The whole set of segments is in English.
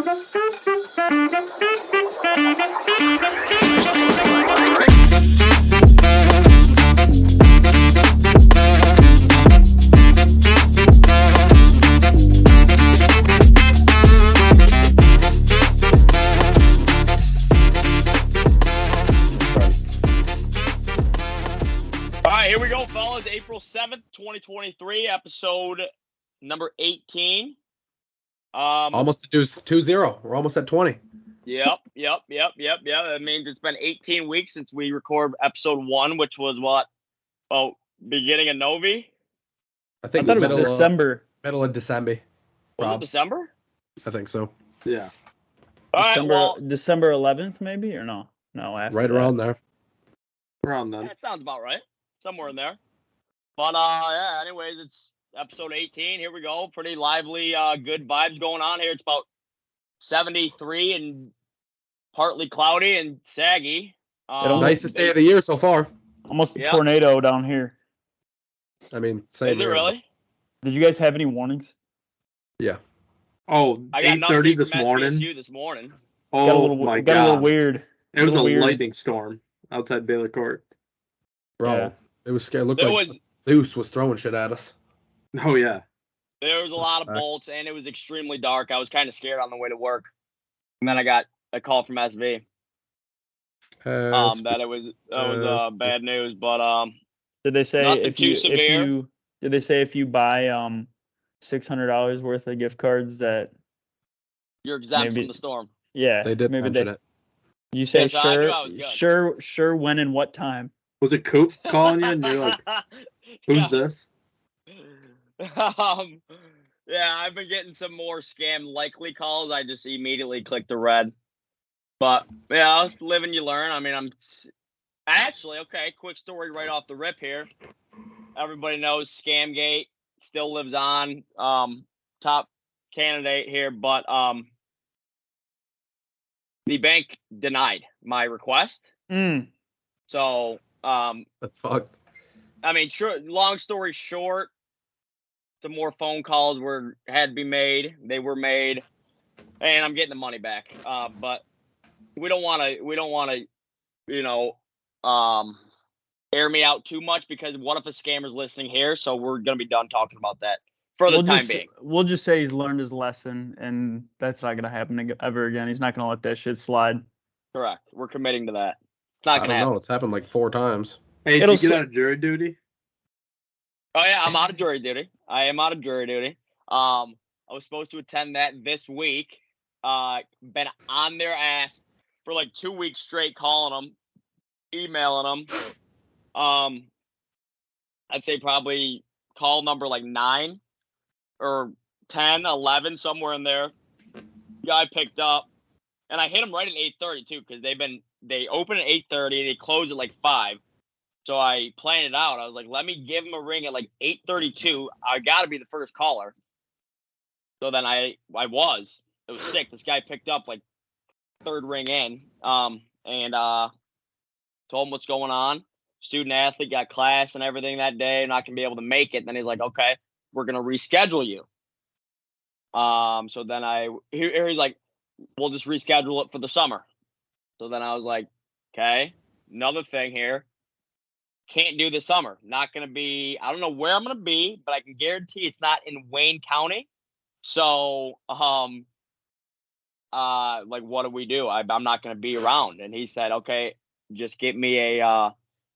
Here we go, fellas. April 7th, 2023, episode number 18. Almost to do 2-0. We're almost at 20. Yep. That means it's been 18 weeks since we recorded episode 1, which was what? Oh, beginning of Novi? I think it was December. Middle of December. Was it December? I think so. Yeah. December 11th, maybe, or no? No, after right that. around there. Around then. That sounds about right. Somewhere in there. But yeah, anyways, it's episode 18. Here we go. Pretty lively, good vibes going on here. It's about 73 and partly cloudy and saggy. Nicest day of the year so far. Almost a tornado down here. I mean, same is it here. Really? Did you guys have any warnings? Yeah. Oh, 8:30 this morning. Oh my God! Got a little weird. It was a lightning storm outside Baylor Court. Bro, yeah. It was scary. It looked like Zeus was throwing shit at us. Oh yeah. There was a lot of bolts, and it was extremely dark. I was kind of scared on the way to work, and then I got a call from SV. That it was bad news, but did they say if you buy $600 worth of gift cards that you're exempt from the storm? Yeah, they did mention it. You say yes, sure, when and what time? Was it Coop calling you and you're like, who's this? Yeah, I've been getting some more scam likely calls. I just immediately clicked the red. But yeah, live and you learn. I mean, quick story right off the rip here. Everybody knows Scamgate still lives on. Top candidate here, but the bank denied my request. So that's fucked. I mean, long story short, some more phone calls had to be made. They were made, and I'm getting the money back. But we don't want to, air me out too much, because what if a scammer's listening here? So we're gonna be done talking about that for the time being. We'll just say he's learned his lesson, and that's not gonna happen ever again. He's not gonna let that shit slide. Correct. We're committing to that. It's not gonna happen. No, it's happened like 4 times. Hey, did you get out of jury duty? Oh yeah, I'm out of jury duty. I am out of jury duty. I was supposed to attend that this week. Been on their ass for like 2 weeks straight, calling them, emailing them. I'd say probably call number like 9 or 10, 11, somewhere in there. Guy picked up, and I hit him right at 8:30 too, because they open at 8:30 and they close at like 5. So I planned it out. I was like, let me give him a ring at like 8:32. I got to be the first caller. So then I was. It was sick. This guy picked up like 3rd ring in, and told him what's going on. Student athlete, got class and everything that day. Not gonna be able to make it. Then he's like, okay, we're gonna reschedule you. So then he's like, we'll just reschedule it for the summer. So then I was like, okay, another thing here. Can't do this summer. Not going to be, I don't know where I'm going to be, but I can guarantee it's not in Wayne County. So, like, what do we do? I'm not going to be around. And he said, okay, just give me a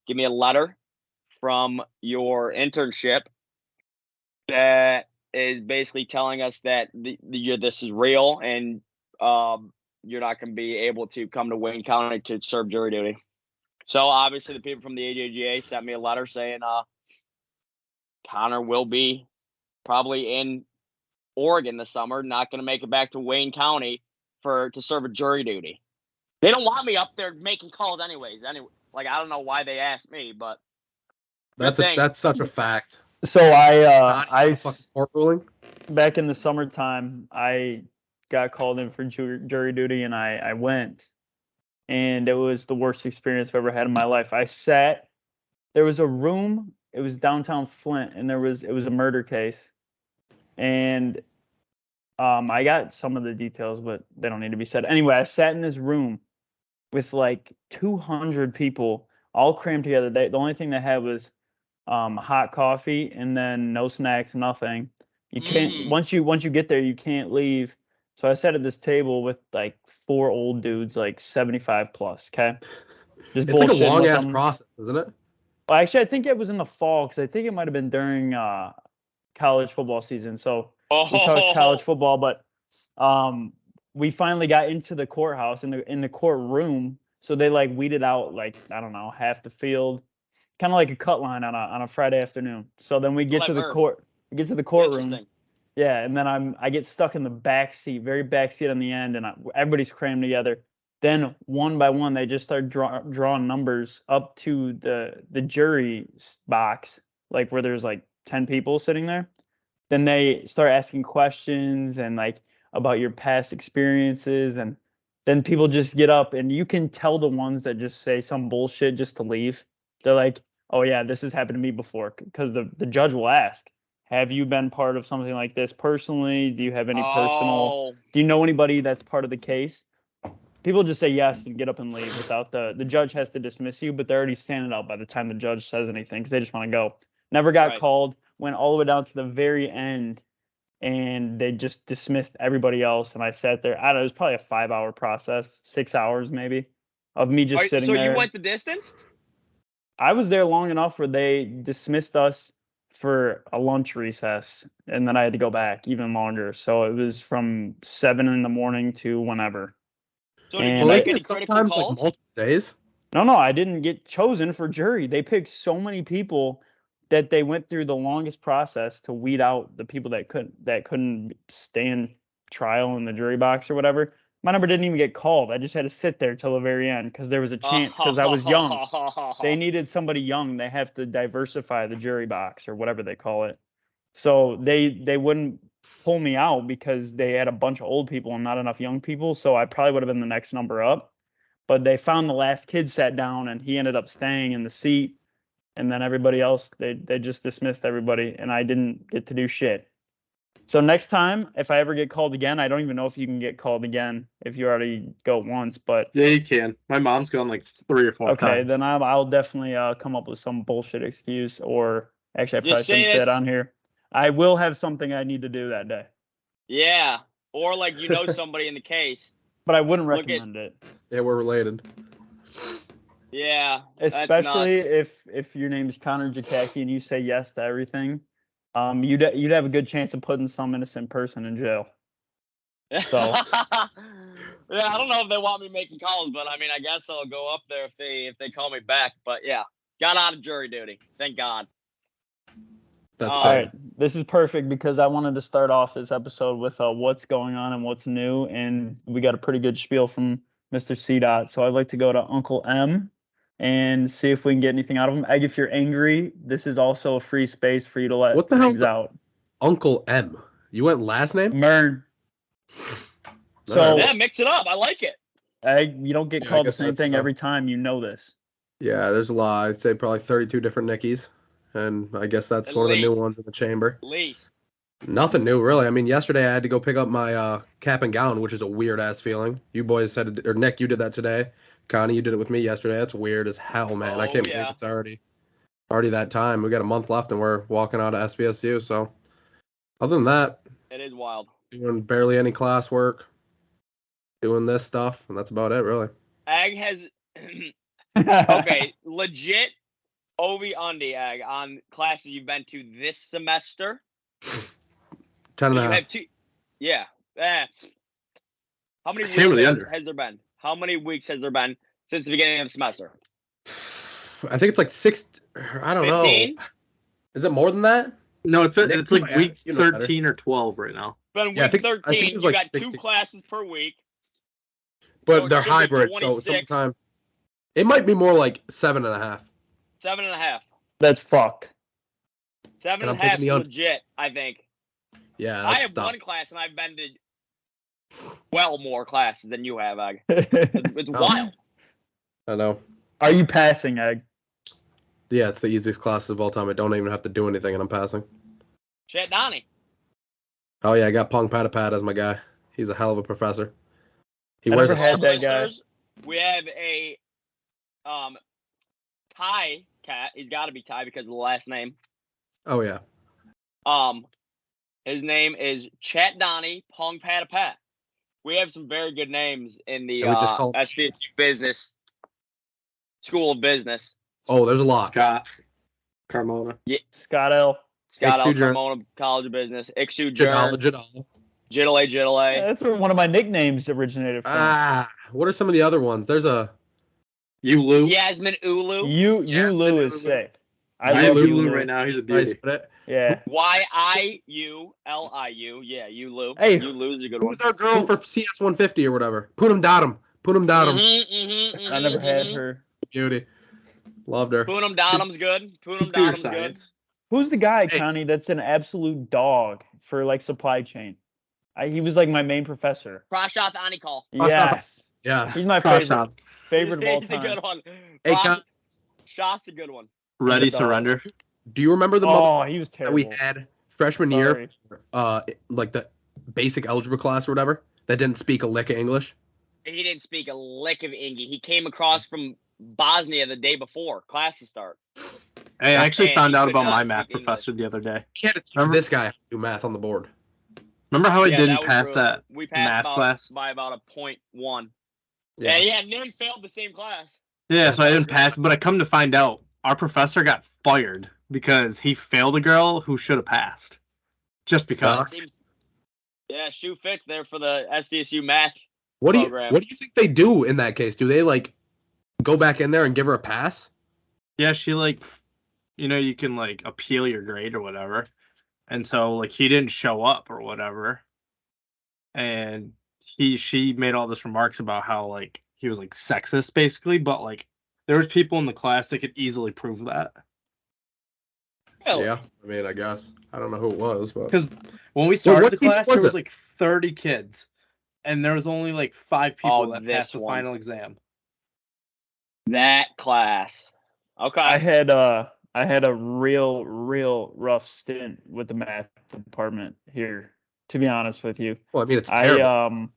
letter from your internship that is basically telling us that this is real, and you're not going to be able to come to Wayne County to serve jury duty. So obviously the people from the AJGA sent me a letter saying Connor will be probably in Oregon this summer, not going to make it back to Wayne County to serve a jury duty. They don't want me up there making calls anyways. Anyway, like, I don't know why they asked me, but that's such a fact. So I court ruling. Back in the summertime, I got called in for jury duty, and I went. And it was the worst experience I've ever had in my life. There was a room, it was downtown Flint, and it was a murder case. And I got some of the details, but they don't need to be said. Anyway, I sat in this room with like 200 people all crammed together. The only thing they had was hot coffee and then no snacks, nothing. You can't once you get there, you can't leave. So I sat at this table with like 4 old dudes, like 75 plus. Okay, just It's like a bullshitting long with ass them. process, isn't it? Well, actually, I think it was in the fall because I think it might have been during college football season. So we talked college football, but we finally got into the courthouse in the courtroom. So they like weeded out like I don't know half the field, kind of like a cut line on a Friday afternoon. So then we get to the courtroom. Interesting. Yeah, and then I get stuck in the back seat, very back seat on the end, and everybody's crammed together. Then one by one, they just start drawing numbers up to the jury box, like where there's like 10 people sitting there. Then they start asking questions and like about your past experiences, and then people just get up, and you can tell the ones that just say some bullshit just to leave. They're like, "Oh yeah, this has happened to me before," because the judge will ask, have you been part of something like this personally? Do you have any personal? Do you know anybody that's part of the case? People just say yes and get up and leave without the judge has to dismiss you, but they're already standing up by the time the judge says anything because they just want to go. Never got called, went all the way down to the very end, and they just dismissed everybody else. And I sat there. I don't know, it was probably a 5-hour process, 6 hours maybe, of me just sitting there. So you went the distance? I was there long enough where they dismissed us for a lunch recess, and then I had to go back even longer. So it was from 7 in the morning to whenever. So did you make any critical calls? Like multiple days? No, I didn't get chosen for jury. They picked so many people that they went through the longest process to weed out the people that couldn't stand trial in the jury box or whatever. My number didn't even get called. I just had to sit there till the very end because there was a chance because I was young. They needed somebody young. They have to diversify the jury box or whatever they call it. So they wouldn't pull me out because they had a bunch of old people and not enough young people. So I probably would have been the next number up. But they found the last kid sat down and he ended up staying in the seat. And then everybody else, they just dismissed everybody and I didn't get to do shit. So next time, if I ever get called again, I don't even know if you can get called again if you already go once, but yeah, you can. My mom's gone like 3 or 4 times. Okay, then I'll definitely come up with some bullshit excuse, or actually I probably shouldn't say it on here. I will have something I need to do that day. Yeah, or like somebody in the case. But I wouldn't recommend it. Yeah, we're related. Yeah, especially if your name is Connor Jakacki and you say yes to everything. You'd have a good chance of putting some innocent person in jail. So yeah, I don't know if they want me making calls, but I mean, I guess I'll go up there if they call me back. But yeah, got out of jury duty. Thank God. That's all right. This is perfect because I wanted to start off this episode with what's going on and what's new, and we got a pretty good spiel from Mr. C. So I'd like to go to Uncle M and see if we can get anything out of him. Egg, if you're angry, this is also a free space for you to let things out. Uncle M? You went last name? Mern. So yeah, mix it up. I like it. Egg, you don't get called the same thing every time. You know this. Yeah, there's a lot. I'd say probably 32 different Nickies. And I guess that's one of the new ones in the chamber. At least. Nothing new, really. I mean, yesterday I had to go pick up my cap and gown, which is a weird-ass feeling. You boys said it, or Nick, you did that today. Connie, you did it with me yesterday. That's weird as hell, man. I can't believe it's already that time. We got a month left, and we're walking out of SVSU. So, other than that, it is wild. Doing barely any classwork, doing this stuff, and that's about it, really. Ag has okay, legit Ovi Undy Ag on classes you've been to this semester. 10 and a half. Yeah. How many weeks has there been? How many weeks has there been since the beginning of the semester? I think it's like 6. I don't 15? know. Is it more than that? No, it's like week 13 or 12 right now. But week 13, you got 2 classes per week. But they're hybrid, so sometimes it might be more like 7.5. 7.5. That's fucked. 7.5 is legit, I think. Yeah, I have one class, and I've been to well more classes than you have, Ag. It's wild. I know. Are you passing, Ag? Yeah, it's the easiest class of all time. I don't even have to do anything, and I'm passing. Shit, Donnie. Oh yeah, I got Pong Patapad as my guy. He's a hell of a professor. He I wears never a had that guy. We have a Thai cat. He's got to be Thai because of the last name. Oh yeah. His name is Chat Donnie Pong Patapat. We have some very good names in the SVSU business school of business. Oh, there's a lot. Scott Carmona. Yeah. Scott L. Scott L. Carmona College of Business. Ixu Jadala. Jiddle. That's where one of my nicknames originated from. What are some of the other ones? There's a Ulu. Yasmin Ulu. Ulu is sick. I love Ulu right now. He's a beauty. Yeah. YIULIU. Yeah, Ulu. Hey, Ulu's a good one. Who's our girl for CS 150 or whatever? Poonam Dottam. I never had her. Beauty. Loved her. Poonam Dottam's good. Poonam Dottam's good. Who's the guy, Connie, that's an absolute dog for like supply chain? He was like my main professor. Prashath Anikal. Yes. Yeah. He's my favorite of all time. He's a good one. Hey, Shot's a good one. Ready surrender. Do you remember the he was terrible. that we had freshman year, like the basic algebra class or whatever, that didn't speak a lick of English? He didn't speak a lick of English. He came across from Bosnia the day before classes start. Hey, I actually found out about my math professor the other day. Remember this guy do math on the board? Remember how I didn't pass that math class by about a 0.1? Yeah, Nim failed the same class. Yeah, so I didn't pass, but I come to find out our professor got fired because he failed a girl who should have passed. Just because. Yeah, shoe fits there for the SDSU math program. What do you think they do in that case? Do they like go back in there and give her a pass? Yeah, she you can like appeal your grade or whatever. And so like he didn't show up or whatever. And she made all this remarks about how like he was like sexist basically, but like there was people in the class that could easily prove that. Yeah, I mean, I guess. I don't know who it was, but because when we started the class, there was like 30 kids, and there was only like 5 people that passed the final exam. That class. Okay. I had a real rough stint with the math department here, to be honest with you. Well, I mean, it's terrible.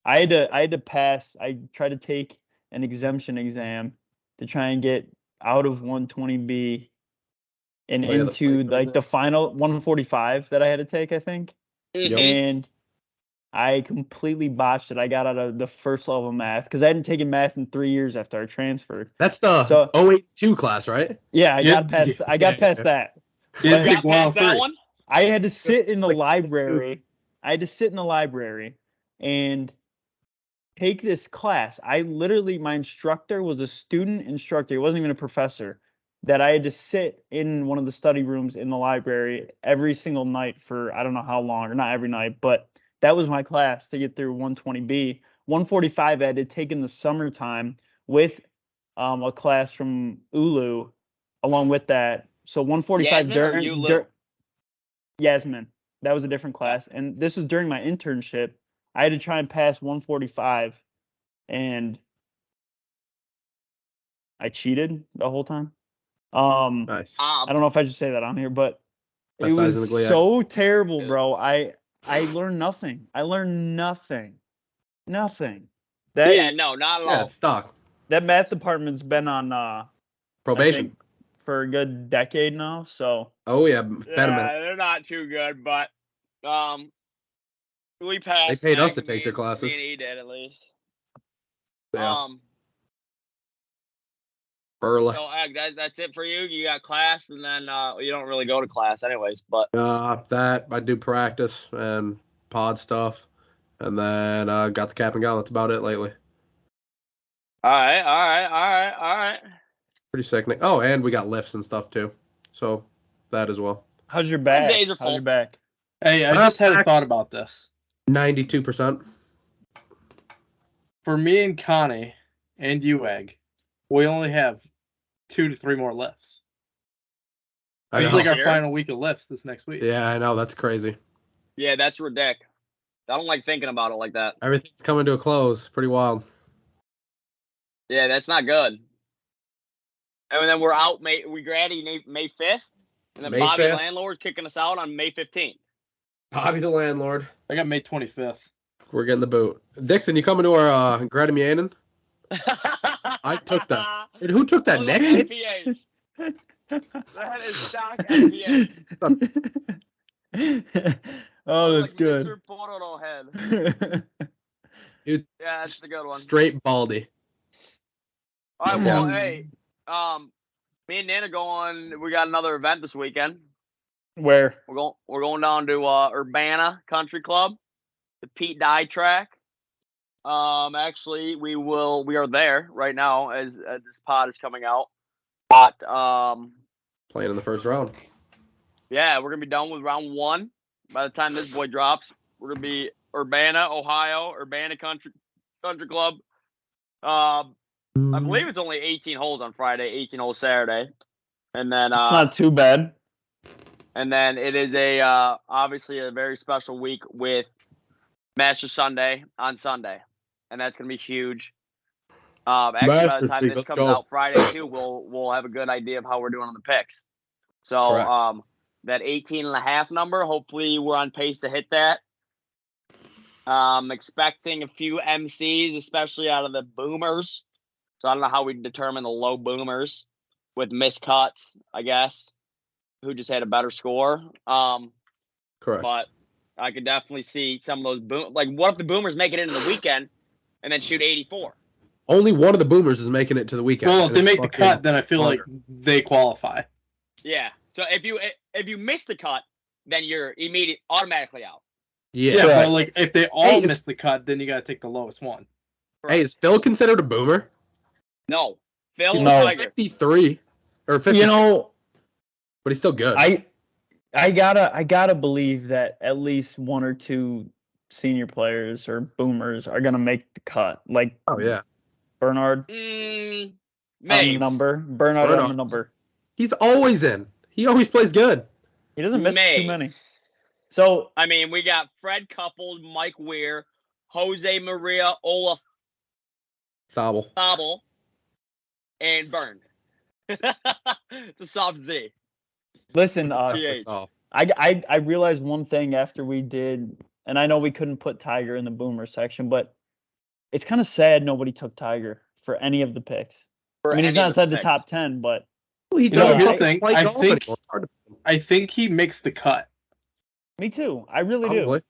I had to pass. I tried to take an exemption exam to try and get out of 120B and into like the final 145 that I had to take, I think. Mm-hmm. And I completely botched it. I got out of the first level of math because I hadn't taken math in 3 years after I transferred. That's the 082 class, right? Yeah, I got past that. You didn't take 103. One? I had to sit in the library. And take this class. My instructor was a student instructor. He wasn't even a professor. That I had to sit in one of the study rooms in the library every single night for I don't know how long, or not every night, but that was my class to get through 120B. 145 I had to take in the summertime with a class from Ulu along with that. So 145 Yasmin. That was a different class. And this was during my internship. I had to try and pass 145 and I cheated the whole time. Nice. I don't know if I should say that on here, but it was so terrible, bro. I learned nothing. Nothing. Not at all. Yeah, it's stuck. That math department's been on probation for a good decade now. So. Oh yeah, they're not too good, but we passed. They paid us to take their classes. He did at least. Yeah. Burla. So that's it for you. You got class, and then you don't really go to class, anyways. But that I do practice and pod stuff, and then got the cap and gown. That's about it lately. All right. Pretty sickening. Oh, and we got lifts and stuff too, so that as well. How's your back? How's your back? Hey, I just had a thought about this. 92%. For me and Connie and you, Egg, we only have 2 to 3 more lifts. This is like our final week of lifts this next week. Yeah, I know. That's crazy. Yeah, that's ridiculous. I don't like thinking about it like that. Everything's coming to a close. Pretty wild. Yeah, that's not good. And then we're out we graduate May 5th, and then Bobby Landlord's kicking us out on May 15th. Bobby the landlord. I got May 25th. We're getting the boot. Dixon, you coming to our Gratimanon? I took that. Dude, who took that? Nick? FPH. That is stock FPH. Oh, that's like good. Mr. Portalo head. Dude, Yeah, that's the good one. straight baldy. All right, well, hey, me and Nana going. We got another event this weekend. Where? We're going down to Urbana Country Club, the Pete Dye track. Actually, we are there right now as this pod is coming out. But playing in the first round. Yeah, we're gonna be done with round 1 by the time this boy drops. We're gonna be Urbana, Ohio, Urbana Country Club. I believe it's only 18 holes on Friday, 18 holes Saturday, and then it's not too bad. And then it is obviously a very special week with Master Sunday on Sunday, and that's gonna be huge. Actually, by the time this comes out Friday too, we'll have a good idea of how we're doing on the picks. So correct. That 18.5 number, hopefully we're on pace to hit that. Expecting a few MCs, especially out of the boomers. So I don't know how we determine the low boomers with miscuts, I guess, who just had a better score. Correct. But I could definitely see some of those like, what if the boomers make it into the weekend and then shoot 84? Only one of the boomers is making it to the weekend. Well, if they make the cut, then I feel like they qualify. Yeah. So if you miss the cut, then you're automatically out. Yeah, but like if they all miss the cut, then you got to take the lowest one. Hey, is Phil considered a boomer? No, Phil's no. 53 or 50. You know, but he's still good. I gotta believe that at least one or two senior players or boomers are gonna make the cut. Like, oh yeah, Bernard. Maybe. Bernard on the number. He's always in. He always plays good. He doesn't miss too many. So I mean, we got Fred Coupled, Mike Weir, Jose Maria Olaf Thobel, and Byrne. It's a soft Z. Listen, I realized one thing after we did, and I know we couldn't put Tiger in the boomer section, but it's kind of sad nobody took Tiger for any of the picks. I mean, he's not inside the top 10, but he's I think he makes the cut. Me too. I really do.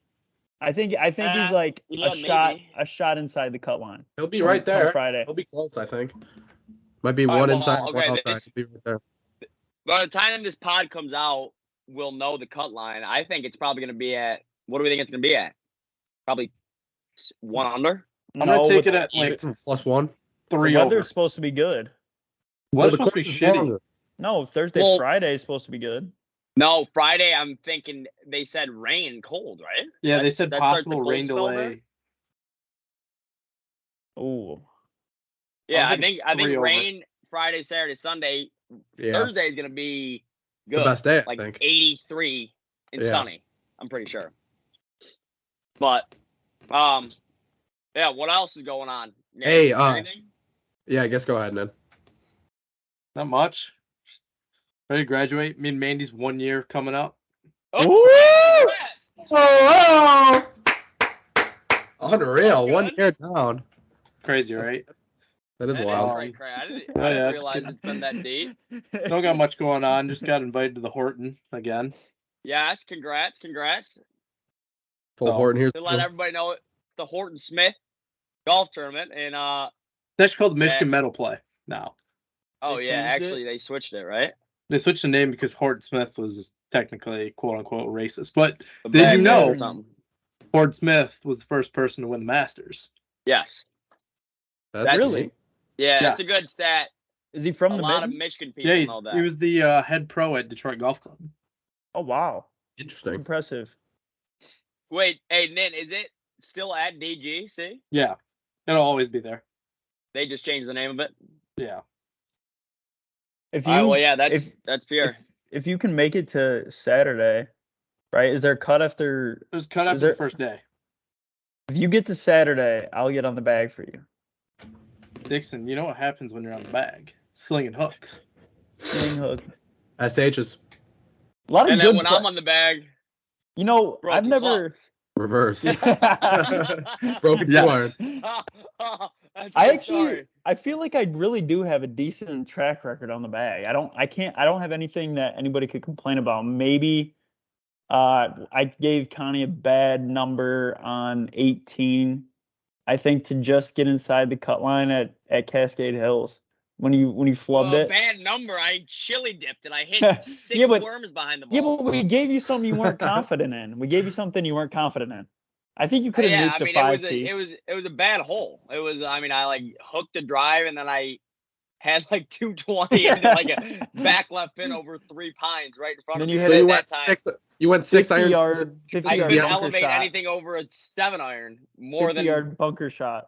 I think he's like a shot inside the cut line. He'll be right there Friday. He'll be close, I think. Might be one inside, one outside. He'll be right there. By the time this pod comes out, we'll know the cut line. I think it's probably going to be at, what do we think it's going to be at? Probably 1 under? I'm going to take it at like +1. 3 the weather's supposed to be good. Weather's supposed to be shitty. No, Friday is supposed to be good. No, Friday, I'm thinking they said rain and cold, right? Yeah, they said possible rain delay. Oh. Yeah, I think rain Friday, Saturday, Sunday. Yeah. Thursday is going to be good. The best day, like I think. 83 and sunny. I'm pretty sure. But, yeah, what else is going on? Hey, yeah, I guess go ahead, Ned. Not much. Ready to graduate? Me and Mandy's 1 year coming up. Oh! Unreal. 1 year down. Crazy, right? That is wild. I didn't realize it's been that deep. Don't got much going on. Just got invited to the Horton again. Yes, congrats. Full Horton here. To let everybody know, it's the Horton Smith golf tournament. And that's called Michigan Medal Play now. Oh, yeah. Actually, they switched it, right? They switched the name because Horton Smith was technically quote-unquote racist. But did you know Horton Smith was the first person to win the Masters? Yes. That's really? Yeah, that's a good stat. Is he from a lot of Michigan people know that. He was the head pro at Detroit Golf Club. Oh, wow. Interesting. That's impressive. Wait, hey, Nin, is it still at DGC? Yeah. It'll always be there. They just changed the name of it? Yeah. If you, that's pure. If you can make it to Saturday, right? Is there a cut after? There's cut after the first day. If you get to Saturday, I'll get on the bag for you. Dixon, you know what happens when you're on the bag? Slinging hooks. Sling hook. SH's. A lot of and good then when I'm on the bag, You know, Broken I've never. Reverse. I Broken Yes. feel like I really do have a decent track record on the bag. I don't have anything that anybody could complain about. Maybe I gave Connie a bad number on 18. I think to just get inside the cut line at Cascade Hills when you flubbed it. Bad number. I chili dipped and I hit 6 worms behind the ball. Yeah, but we gave you something you weren't confident in. We gave you something you weren't confident in. I think you could have nuked the 5-piece. It was a bad hole. It was. I mean, I like hooked a drive and then I had like 220 and like a back left pin over 3 pines right in front of me. So you went 6 50 irons. yard, 50 I yard couldn't bunker elevate shot. anything over a 7 iron more 50 than yard bunker shot.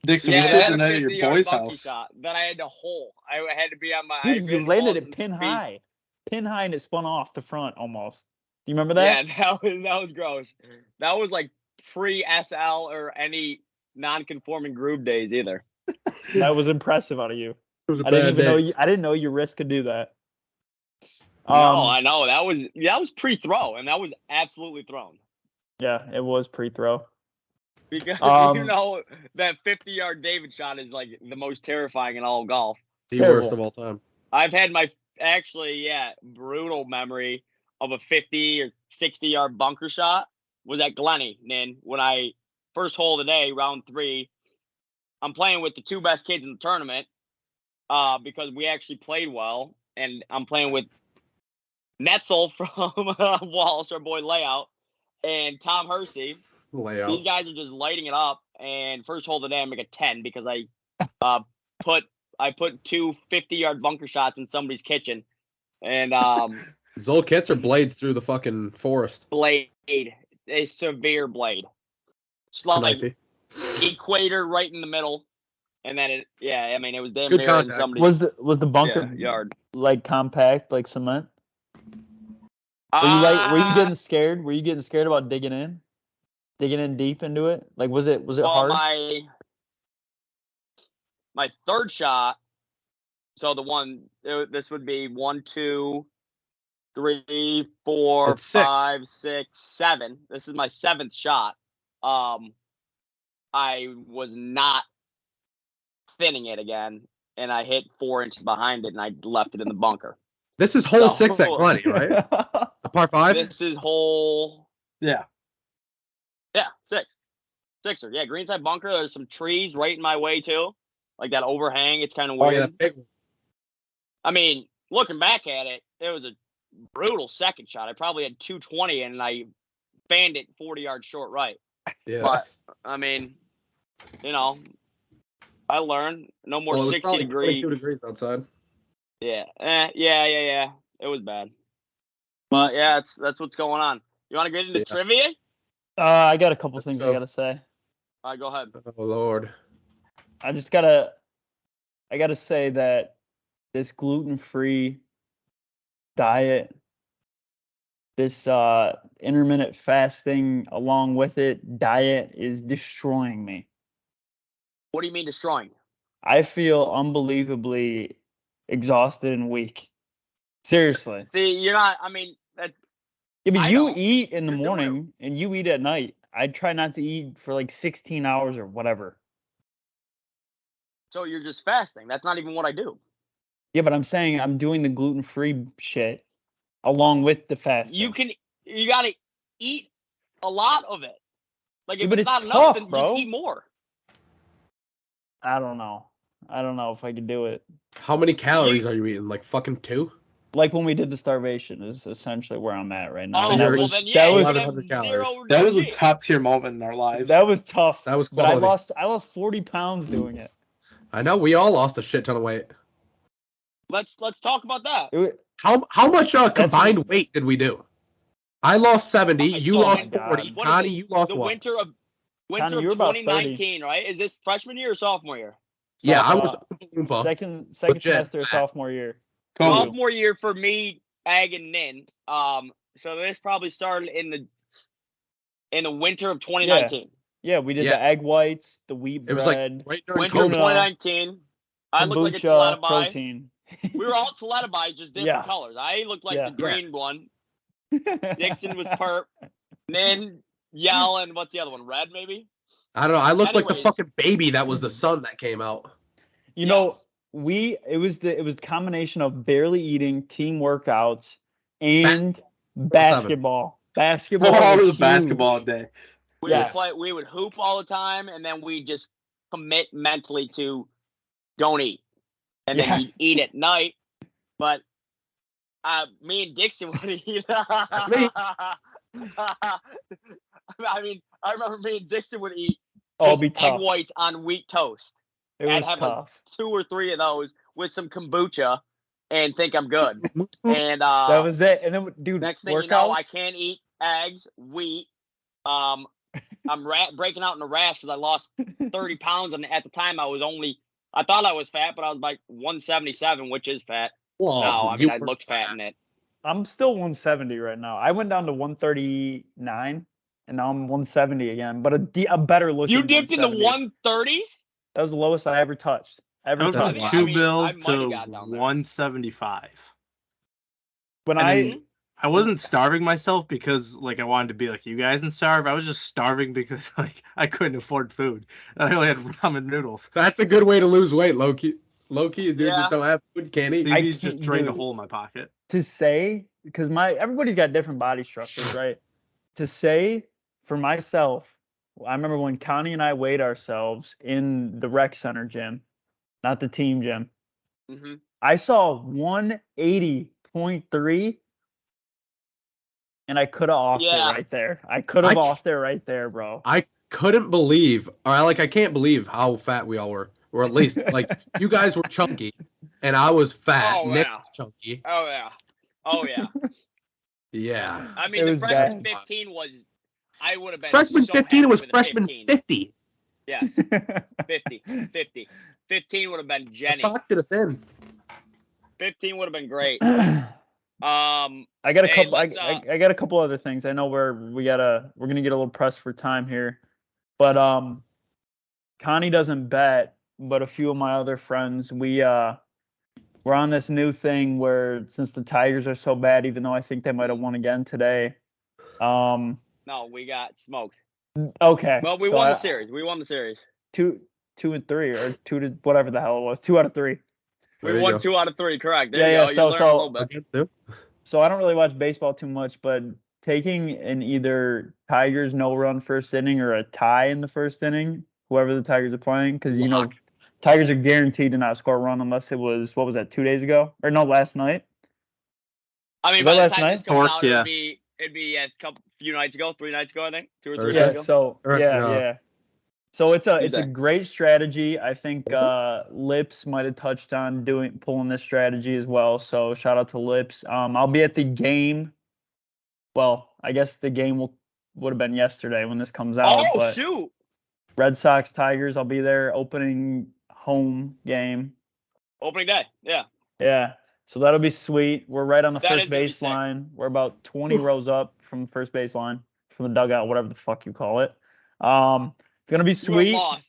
Dixon, yeah, we I stayed had the a night at 50 your yard boy's bunker house. shot. Then I had to hole. I had to be on my. Dude, you landed it pin high. Pin high and it spun off the front almost. Do you remember that? Yeah, that was gross. That was like pre-SL or any non-conforming groove days either. That was impressive out of you. It was a I didn't bad even know day. I didn't know your wrist could do that. No, I know that was pre-throw, and that was absolutely thrown. Yeah, it was pre-throw. Because you know that 50-yard David shot is like the most terrifying in all of golf. The worst of all time. I've had my brutal memory of a 50 or 60-yard bunker shot was at Glenny. And when I first hole today, round 3, I'm playing with the 2 best kids in the tournament because we actually played well. And I'm playing with Netzel from Walsh, our boy Layout, and Tom Hersey. Layout. These guys are just lighting it up. And first hole today, I make a 10 because I put 2 50-yard bunker shots in somebody's kitchen. And Zol kits or blades through the fucking forest? Blade. A severe blade. Like equator right in the middle. And then it was damn good near contact. in somebody's Was the bunker yard like compact, like cement? Were you getting scared? Were you getting scared about digging in deep into it? Like was it hard? My third shot. So this would be 1, 2, 3, 4, That's 5, 6, 7. This is my 7th shot. I was not thinning it again, and I hit 4 inches behind it, and I left it in the bunker. This is hole 6 at Glenny, right? A par 5? This is hole. Yeah. Yeah, 6. Sixer. Yeah, greenside bunker. There's some trees right in my way too, like that overhang. It's kind of weird. Oh, yeah, big one. I mean, looking back at it, it was a brutal second shot. I probably had 220 and I fanned it 40 yards short right. Yeah. But I mean, I learned no more 60 degree. 22 degrees outside. Yeah. Yeah. It was bad. But yeah, that's what's going on. You want to get into trivia? I got a couple things I gotta say. All right, go ahead. Oh Lord. I gotta say that this gluten-free diet, this intermittent fasting along with it diet is destroying me. What do you mean destroying? I feel unbelievably exhausted and weak. Seriously. See, you're not. I mean, that. Yeah, but you eat in the morning and you eat at night. I try not to eat for like 16 hours or whatever. So you're just fasting. That's not even what I do. Yeah, but I'm saying I'm doing the gluten-free shit along with the fasting. You gotta eat a lot of it. Like if but it's not tough, enough, then bro. just eat more. I don't know if I could do it. How many calories are you eating? Like fucking 2? Like when we did the starvation is essentially where I'm at right now. Oh, And then that was 1100 calories. That was a top tier moment in our lives. That was tough. That was quality. quality. But I lost 40 pounds doing it. I know we all lost a shit ton of weight. Let's talk about that. How much combined weight did we do? I lost 70. You lost 40. Connie, you lost the what? Winter of Connie, you were about 2019, right? Is this freshman year or sophomore year? Yeah, I was second semester of sophomore year. Sophomore year for me, Ag and Nin. So this probably started in the winter of 2019. Yeah, we did the egg whites, the wheat bread. It was like right during winter of 2019. I looked like a Toledo protein. We were all Toledo just different colors. I looked like the green one. Dixon was perp. Then yelling. What's the other one? Red, maybe? I don't know. I looked like the Anyways. fucking baby that was the sun that came out. You know, it was the combination of barely eating, team workouts, and basketball. Basketball All was the huge. basketball day. We would hoop all the time, and then we just commit mentally to don't eat, and then you eat at night. But me and Dixon would eat. That's me. I mean, I remember me and Dixon would eat Be tough. egg whites on wheat toast. It was I'd have tough. Like 2 or 3 of those with some kombucha, and think I'm good. And that was it. And then, dude, next thing you know, I can't eat eggs, wheat. I'm breaking out in a rash because I lost 30 pounds, and at the time I thought I was fat, but I was like 177, which is fat. Whoa, no, I mean I looked fat in it. I'm still 170 right now. I went down to 139, and now I'm 170 again. But a better looking. You dipped in the 130s? That was the lowest I ever touched. I went from 2 bills to 175. When I wasn't starving myself because like I wanted to be like you guys and starve. I was just starving because like I couldn't afford food. And I only had ramen noodles. That's a good way to lose weight, low-key. Low-key, dude just don't have food, can't eat. CB's just drained a hole in my pocket. To say, because everybody's got different body structures, right? To say for myself, I remember when Connie and I weighed ourselves in the rec center gym, not the team gym. Mm-hmm. I saw 180.3. And I could have offed it right there. I could have offed it right there, bro. I couldn't believe, I can't believe how fat we all were. Or at least, like, you guys were chunky, and I was fat. Oh, Nick yeah. was chunky. Oh, yeah. Oh, yeah. Yeah. I mean, the freshman 15 was, I would have been freshman so 15 was with freshman 50. Yes. 50. 15 would have been Jenny. Fuck did us in. 15 would have been great. I got a couple. I got a couple other things. I know we're gonna get a little pressed for time here, but Connie doesn't bet, but a few of my other friends, we're on this new thing where since the Tigers are so bad, even though I think they might have won again today. No, we got smoked. Okay. Well, we won the series. We won the series. 2 and 3 or 2 to whatever the hell it was. 2 out of 3. We won 2 out of 3, correct. There you go. So I don't really watch baseball too much, but taking an either Tigers no run first inning or a tie in the first inning, whoever the Tigers are playing, because you know Tigers are guaranteed to not score a run unless it was, what was that, 2 days ago? Or no, last night? I mean, by the time this comes out, it'd be a few nights ago, 3 nights ago, I think. 2 or 3 nights ago. So yeah. So it's a great strategy. I think Lips might have touched on pulling this strategy as well. So shout out to Lips. I'll be at the game. Well, I guess the game would have been yesterday when this comes out. Oh, but shoot. Red Sox Tigers. I'll be there opening home game. Opening day. Yeah. Yeah. So that'll be sweet. We're right on the first baseline. We're about 20 rows up from the first baseline, from the dugout, whatever the fuck you call it. It's gonna be sweet. You're lost.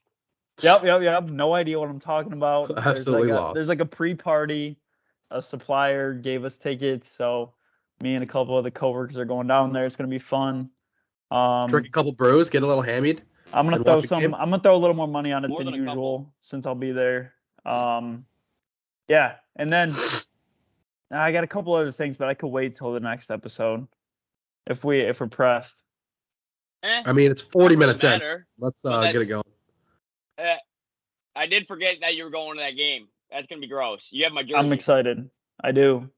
Yep. No idea what I'm talking about. Absolutely lost. There's like a pre-party. A supplier gave us tickets, so me and a couple of the coworkers are going down there. It's gonna be fun. Drink a couple brews, get a little hammied. I'm gonna throw a little more money on it than usual since I'll be there. Yeah, and then I got a couple other things, but I could wait till the next episode if we're pressed. I mean, it's 40 minutes in. Let's get it going. I did forget that you were going to that game. That's going to be gross. You have my jersey. I'm excited. I do.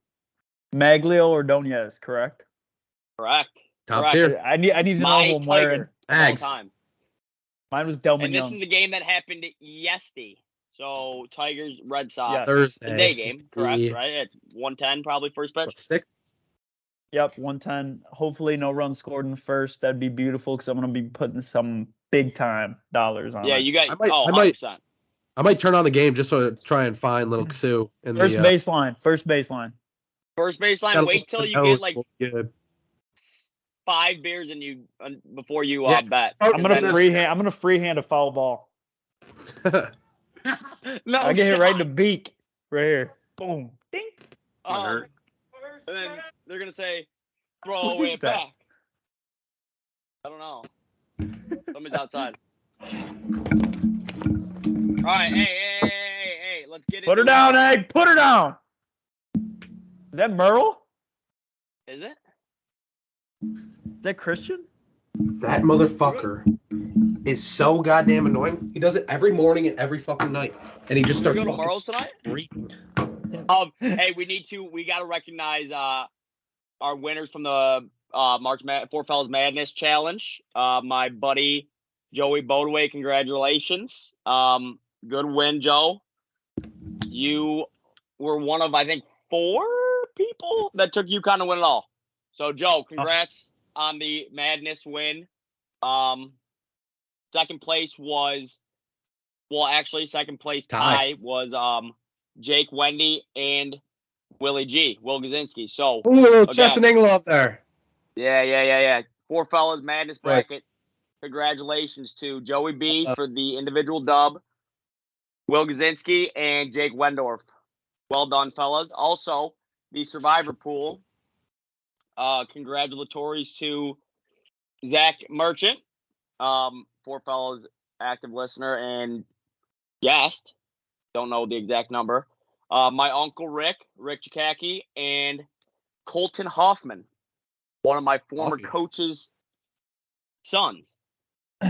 Maglio or Donez, correct? Correct. Top tier. I need to know who I'm wearing. Tags. Mine was Delman and Young. This is the game that happened yesterday. So Tigers, Red Sox. Thursday. It's a day game, correct? Right? It's 1:10 probably first pitch. 6. Yep, 1:10. Hopefully no run scored in the first. That'd be beautiful because I'm going to be putting some big time dollars on it. Yeah, you got 100%. I might turn on the game just to try and find little Ksue in First baseline. First baseline. Wait till you get like 5 beers before you bet. I'm gonna freehand a foul ball. No, I get hit right in the beak. Right here. Boom. Ding. And then they're gonna say, throw it back. I don't know. Somebody's outside. All right, hey, let's get it. Put her down, Egg. Put her down. Is that Merle? Is it? Is that Christian? That motherfucker is so goddamn annoying. He does it every morning and every fucking night, and he just starts go to Merle's tonight. Hey, we gotta recognize our winners from the Four Fellas Madness Challenge. My buddy Joey Bodway, congratulations. Good win, Joe. You were one of, I think, 4 people that took UConn to win it all. So, Joe, congrats on the Madness win. Second place was, second place tie was Jake Wendy and Will Gazinski. So, ooh, chest and angle up there. Yeah. Four Fellas Madness bracket. Congratulations to Joey B for the individual dub, Will Gazinski, and Jake Wendorf. Well done, fellas. Also, the Survivor pool. Congratulatories to Zach Merchant, Four Fellas active listener and guest. Don't know the exact number. My uncle Rick Chikaki, and Colton Hoffman, one of my former coaches' sons.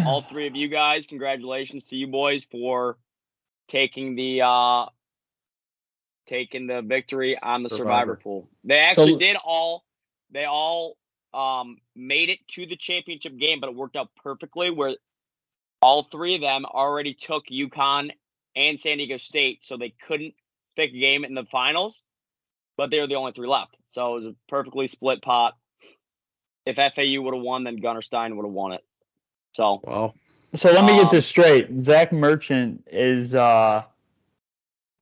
All 3 of you guys, congratulations to you boys for taking the victory on the Survivor pool. They actually they all made it to the championship game, but it worked out perfectly where all 3 of them already took UConn and San Diego State, so they couldn't pick a game in the finals, but they were the only 3 left. So it was a perfectly split pot. If FAU would have won, then Gunnerstein would have won it. So, wow. So let me get this straight. Zach Merchant is the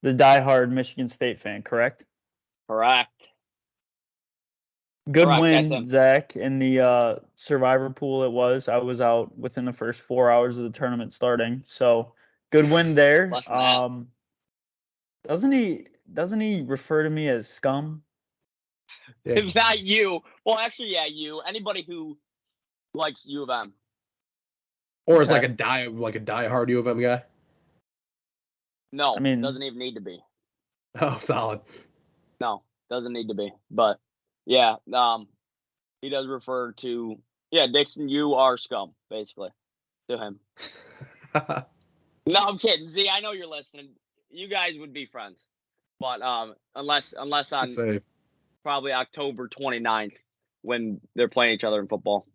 diehard Michigan State fan, correct? Correct. Good win, Zach, in the Survivor pool. It was. I was out within the first 4 hours of the tournament starting. So good win there. Doesn't he refer to me as scum? Yeah. If not you. Well, actually, yeah, you. Anybody who likes U of M. Or is like a diehard U of M guy? No, I mean, doesn't even need to be. Oh, solid. No, doesn't need to be. But yeah, he does refer to Dixon, you are scum, basically, to him. No, I'm kidding. Z, I know you're listening. You guys would be friends. But unless on probably October 29th when they're playing each other in football.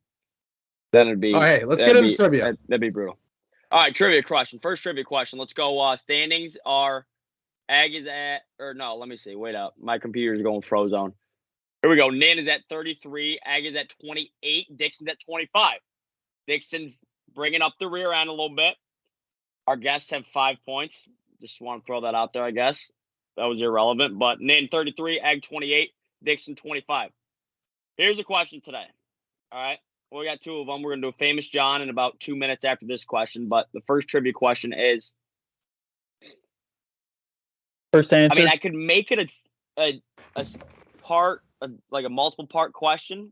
Then it'd be. Oh, hey, let's get into trivia. That'd be brutal. All right, trivia question. First trivia question. Let's go. Standings are Ag is at, or no, let me see. Wait up. My computer's going Frozone. Here we go. Nin is at 33. Ag is at 28. Dixon's at 25. Dixon's bringing up the rear end a little bit. Our guests have 5 points. Just want to throw that out there, I guess. That was irrelevant. But Nin 33, Ag 28, Dixon 25. Here's the question today. All right. Well, we got 2 of them. We're going to do a famous John in about 2 minutes after this question. But the first trivia question is. First answer. I mean, I could make it a part, like a multiple part question,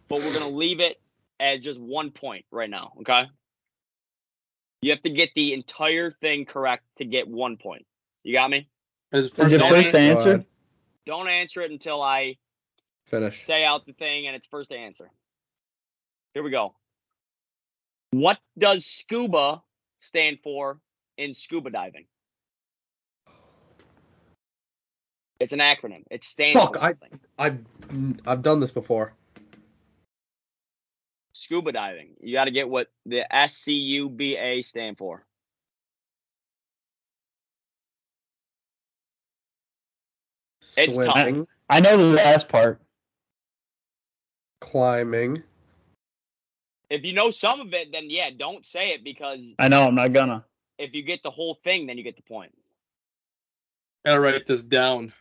but we're going to leave it as just 1 point right now. Okay. You have to get the entire thing correct to get 1 point. You got me? Is it first answer? Don't answer it until I finish. Say out the thing and it's first to answer. Here we go. What does scuba stand for in scuba diving? It's an acronym. It stands for something. I've done this before. Scuba diving. You got to get what the SCUBA stand for. It's tough. I know the last part. Climbing. If you know some of it, then yeah, don't say it because I know I'm not gonna. If you get the whole thing, then you get the point. Gotta write this down.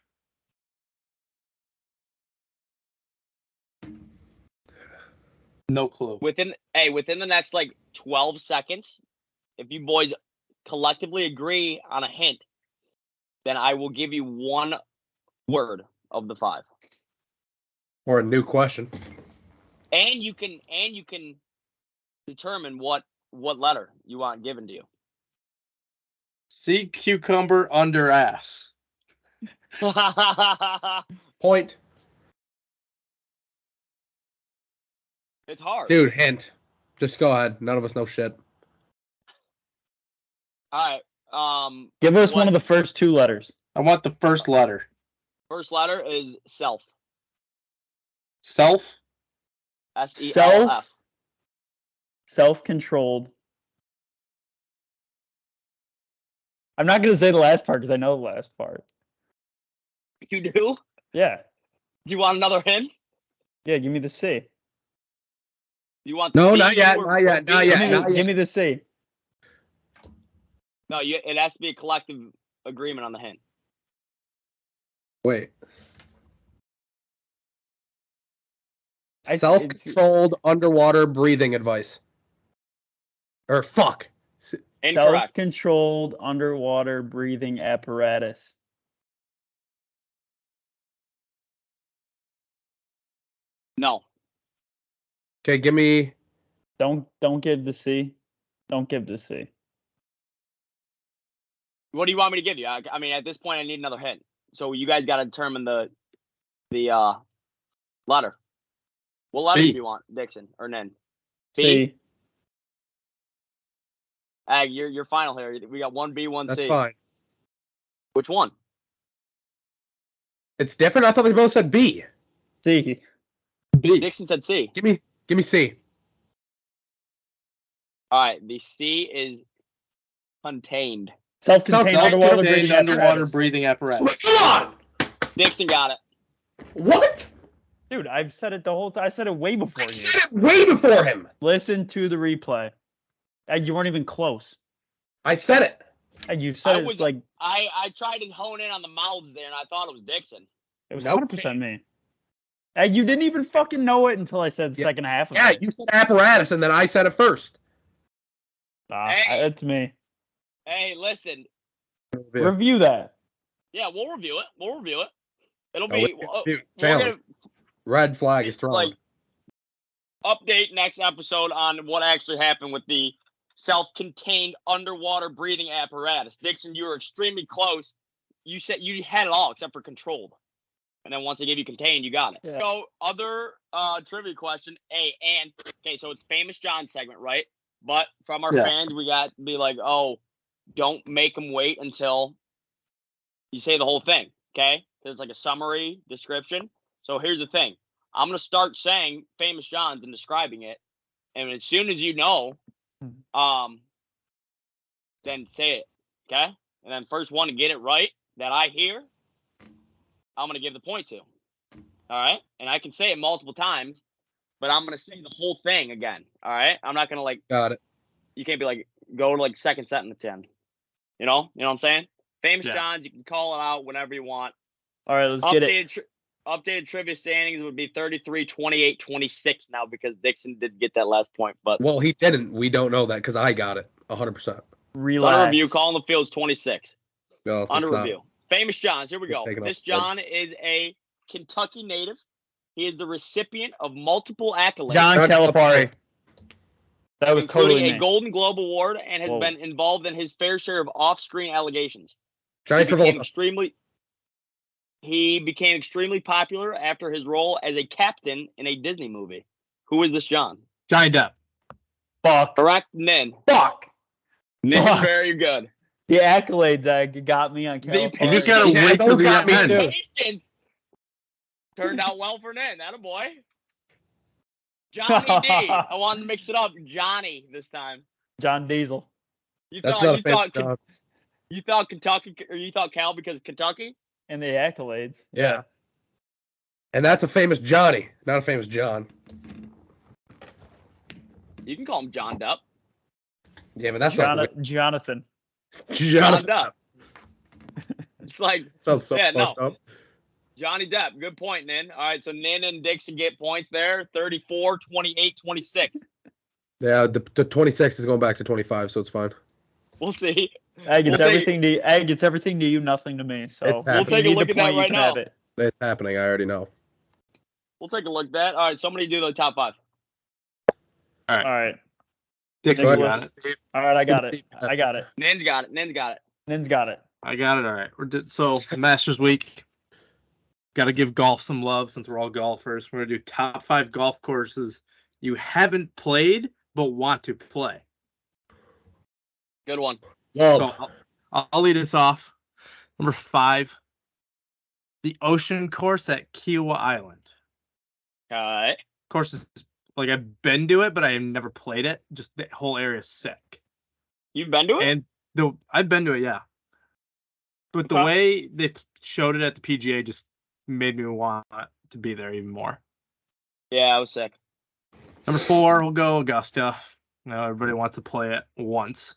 No clue. Within the next like 12 seconds, if you boys collectively agree on a hint, then I will give you 1 word of the 5. Or a new question. And you can determine what letter you want given to you. Sea cucumber under ass. Point. It's hard. Dude, hint. Just go ahead. None of us know shit. All right. Give us one of the first 2 letters. I want the first letter. First letter is self. Self? SELF. Self-controlled. I'm not going to say the last part because I know the last part. You do? Yeah. Do you want another hint? Yeah, give me the C. You want No, C not yet, or not yet, B? not yet. Give me the C. No, it has to be a collective agreement on the hint. Wait. Self-controlled underwater breathing advice. Or fuck. Incorrect. Self-controlled underwater breathing apparatus. No. Okay, give me. Don't give the C. Don't give the C. What do you want me to give you? I mean, at this point, I need another hint. So you guys got to determine the letter. What letter B. do you want, Dixon or Nen? C. Ag, you're final here. We got 1 B, 1 C. That's fine. Which one? It's different. I thought they both said B. C. B. Dixon said C. Give me C. All right, the C is contained. Self-contained underwater breathing apparatus. Come on! Dixon got it. What? Dude, I've said it the whole time. I said it way before I you. said it way before him. Listen to the replay. And you weren't even close. I said it. And you said it's like I tried to hone in on the mouths there, and I thought it was Dixon. it was Nope. 100% me. And you didn't even fucking know it until I said the second half of Yeah, it. you said apparatus, and then I said it first. Hey. That's me. Hey, listen. Review that. Yeah, we'll review it. It'll Oh, be dude, we're challenge. Red flag is thrown. like update next episode on what actually happened with the self-contained underwater breathing apparatus. Dixon, you were extremely close. You said you had it all except for controlled. And then once I gave you contained, you got it. Yeah. So other trivia question. So it's Famous John segment, right? But from our fans, we got to be like, oh, don't make them wait until you say the whole thing, okay? There's like a summary description. So here's the thing. I'm going to start saying Famous Johns and describing it. And as soon as you know, then say it, okay? And then first one to get it right that I hear, I'm going to give the point to. All right? And I can say it multiple times, but I'm going to say the whole thing again, all right? I'm not going to Got it. You can't be like, go to like second sentence end. You know what I'm saying? Famous Johns, you can call it out whenever you want. All right, let's get it. Updated trivia standings would be 33, 28, 26 now because Dixon did get that last point. But Well, he didn't. We don't know that because I got it 100%. Relax. Under review, calling the fields 26. No, Under review. Famous Johns, here we go. Taking This off. John is a Kentucky native. He is the recipient of multiple accolades. John Calipari. That was including totally a me. Golden Globe Award and has been involved in his fair share of off-screen allegations. Johnny Travolta. He became extremely popular after his role as a captain in a Disney movie. Who is this John? Johnny Depp. Fuck. Correct, Nin. Fuck. Nin, Fuck. very good. The accolades got me on Calipari. You just gotta wait till the end. Patience. Turned out well for Nin. That a boy. Johnny D. I wanted to mix it up. Johnny this time. John Diesel. You That's thought not you a thought famous John. you thought Kentucky or you thought Cal because of Kentucky? And the accolades. Yeah. And that's a famous Johnny, not a famous John. You can call him John Depp. Yeah, but that's not Jonathan. John Depp. It's like sounds so yeah, fucked up. Johnny Depp. Good point, Nin. All right, so Nin and Dixon get points there. 34, 28, 26. Yeah, the 26 is going back to 25, so it's fine. We'll see. Egg gets everything to you, nothing to me. So It's we'll take a look at that right now. It's happening. I already know. We'll take a look at that. All right, somebody do the top 5. All right. Dixon got it. All right, I got it. Nin's got it. Nin's got it. I got it. All right. So Masters Week. Got to give golf some love since we're all golfers. We're gonna do top 5 golf courses you haven't played but want to play. Good one. So I'll lead us off. Number 5, the Ocean Course at Kiowa Island. All right. Course is like I've been to it, but I have never played it. Just the whole area is sick. You've been to it? And I've been to it, yeah. But the way they showed it at the PGA just made me want to be there even more. Yeah, I was sick. Number 4, we'll go Augusta. Now everybody wants to play it once.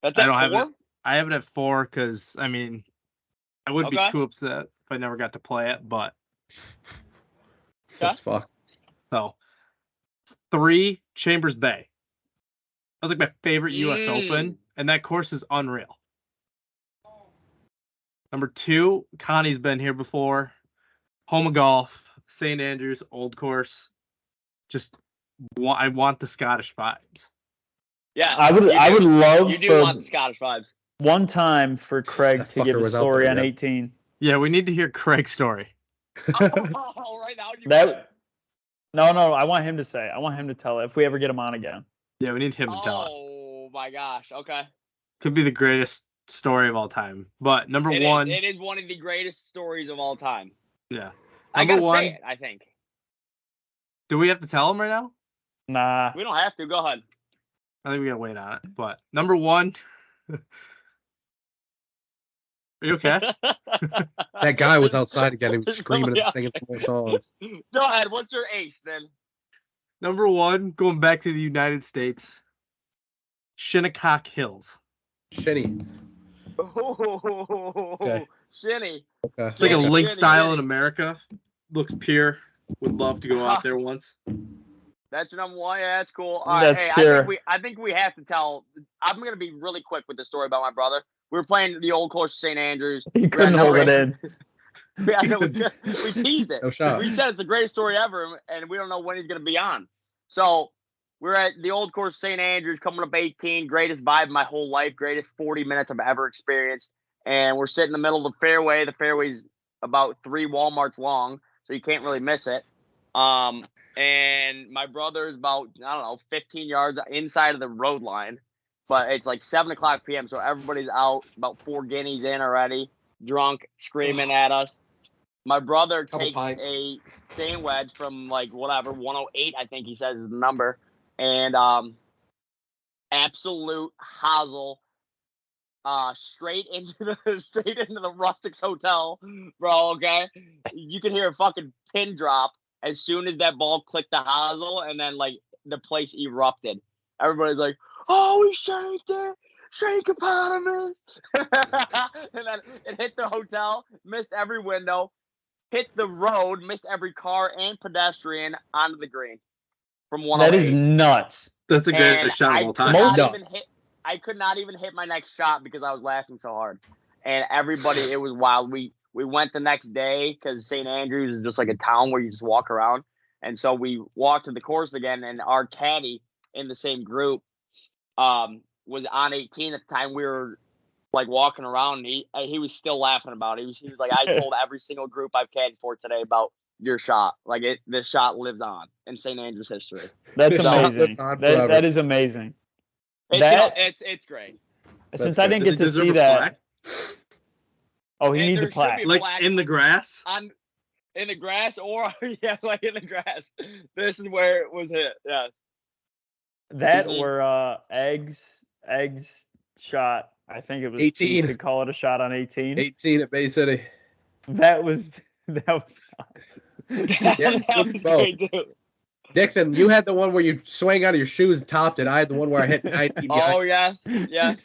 That's at 4? I have it at 4 because, I mean, I would be too upset if I never got to play it, but... That's fuck. So, 3, Chambers Bay. That was like my favorite U.S. Open, and that course is unreal. Number 2, Connie's been here before. Home of Golf, St. Andrews, Old Course. I want the Scottish vibes. Yeah, I would love. You do want the Scottish vibes. One time for Craig to give a story on 18. Yeah, we need to hear Craig's story. Right now. No, I want him to say. I want him to tell it if we ever get him on again. Yeah, we need him to tell it. Oh my gosh. Okay. Could be the greatest story of all time. But number 1. It is one of the greatest stories of all time. Yeah. I gotta say it, I think. Do we have to tell him right now? Nah. We don't have to. Go ahead. I think we gotta wait on it. But number 1. Are you okay? That guy was outside again. He was screaming and singing some more songs. Go ahead. What's your ace then? Number 1, going back to the United States, Shinnecock Hills. Shinny. Okay. Shinny. Okay. It's like a link style in America. Looks pure. Would love to go out there once. That's number 1. Yeah, that's cool. All right, That's pure. I think we have to tell. I'm gonna be really quick with the story about my brother. We were playing the Old Course St. Andrews. He couldn't hold it in. We teased it. No shot. We said it's the greatest story ever, and we don't know when he's gonna be on. So we're at the Old Course St. Andrews, coming up 18. Greatest vibe of my whole life. Greatest 40 minutes I've ever experienced. And we're sitting in the middle of the fairway. The fairway's about 3 Walmarts long, so you can't really miss it. And my brother is about, 15 yards inside of the road line. But it's like 7 o'clock p.m., so everybody's out, about 4 guineas in already, drunk, screaming at us. My brother takes a stain wedge from, 108, I think he says is the number. And absolute hosel. Straight into the Rustics Hotel, bro. Okay, you can hear a fucking pin drop as soon as that ball clicked the hosel, and then the place erupted. Everybody's like, "Oh, we shanked it, Shankopotamus!" And then it hit the hotel, missed every window, hit the road, missed every car and pedestrian onto the green from 108. That is nuts. That's the greatest shot of all time. I could not even hit my next shot because I was laughing so hard. And everybody, it was wild. We went the next day because St. Andrews is just like a town where you just walk around. And so we walked to the course again, and our caddy in the same group was on 18 at the time. We were walking around, and he was still laughing about it. He was like, I told every single group I've caddied for today about your shot. This shot lives on in St. Andrews history. That's amazing. That is amazing. It's great. Since I didn't get to see that. Oh, he needs a plaque. In the grass? In the grass, or in the grass. This is where it was hit. Yeah. That or eggs shot. I think it was 18. To call it a shot on 18. 18 at Bay City. That was nuts. Yeah, that was great, too. Dixon, you had the one where you swang out of your shoes and topped it. I had the one where I hit 19. Oh, yes. Yeah,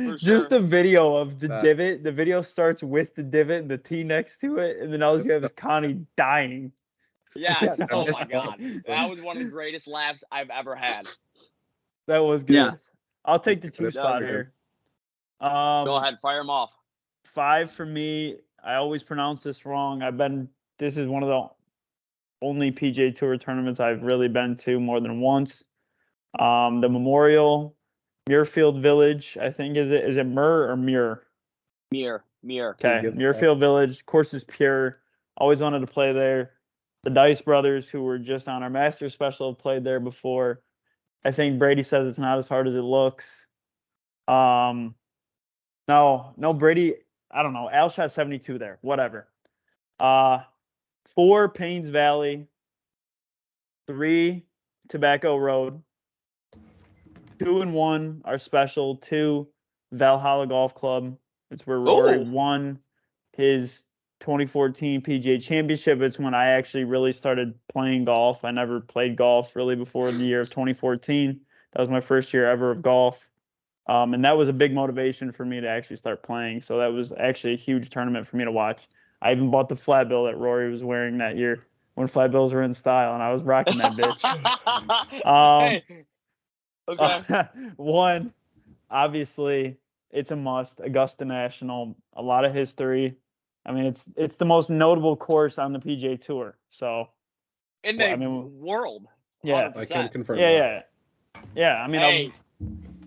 for Just sure. a video of the divot. The video starts with the divot and the tee next to it, and then all you have is Connie dying. Yeah. Oh my God, that was one of the greatest laughs I've ever had. That was good. Yes. I'll take the 2 spot here. Go ahead, fire them off. 5 for me. I always pronounce this wrong. This is one of the only PGA Tour tournaments I've really been to more than once. The Memorial Muirfield Village, I think, is it Mur or Muir? Muir. Okay, Muirfield Village. Course is pure. Always wanted to play there. The Dice brothers, who were just on our Masters special, have played there before. I think Brady says it's not as hard as it looks. No, Brady. I don't know. Al shot 72 there. Whatever. 4 Paynes Valley, 3 Tobacco Road, 2 and 1 our special, 2 Valhalla Golf Club. It's where Rory won his 2014 PGA Championship. It's when I actually really started playing golf. I never played golf really before the year of 2014. That was my first year ever of golf. And that was a big motivation for me to actually start playing. So that was actually a huge tournament for me to watch. I even bought the flat bill that Rory was wearing that year when flat bills were in style, and I was rocking that bitch. Okay. 1, obviously, it's a must. Augusta National, a lot of history. I mean, it's the most notable course on the PGA Tour. So in the world. 100%. Yeah, I can confirm. Yeah. I mean,